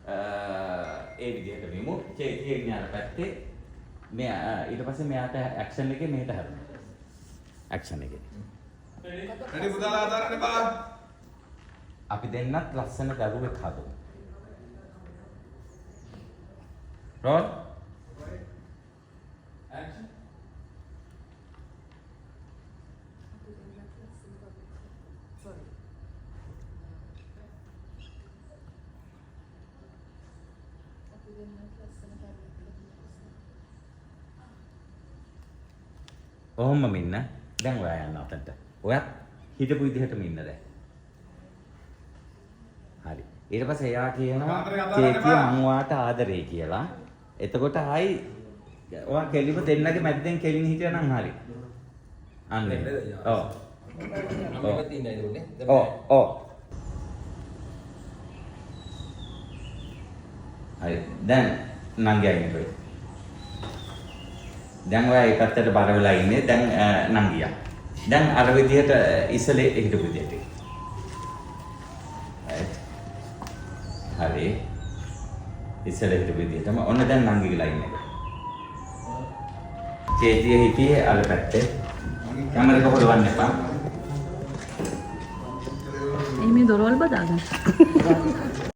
ඒ විදිහට වෙමු. චේතිය ඥාන පැත්තේ මෙයා ඊට පස්සේ මෙයාට ඇක්ෂන් එකේ මෙහෙට හැරෙනවා. ඇක්ෂන් එකේ. රෙඩි පුතාලා අතාරන්න බා. අපි දෙන්නත් ලස්සන දරුවෙක් හදමු. රෝල්. ඇක්ෂන්. ඔහොම මෙන්න දැන් ඔයා යන්න අතට. ඔයත් හිටපු විදිහටම ඉන්න දැන්. හරි. ඊට පස්සේ එයා කියනවා චේතිය මං ඔයාට ආදරේ කියලා. එතකොට ආයි ඔයා කෙලිම දෙන්නගේ මැද්දෙන් කෙලින් හිටියා නම් හරි. අන්න. ඔව්. මම තියන්නේ නේද? ඔව් ඔව්. හරි. දැන් නංගියා ඉන්නේ. දැන් ඔයා ඒ පැත්තට බර වෙලා ඉන්නේ. දැන් නංගියා. දැන් අර විදිහට ඉසලේ හිටපු විදිහට. හරි. ඉසලේ හිටපු විදිහටම ඔන්න දැන් නංගිලා ඉන්නේ. චේතිය හිටියේ අර පැත්තේ. කැමරේක හොදවන්න එපා. මේ දොරවල් බදාගන්න.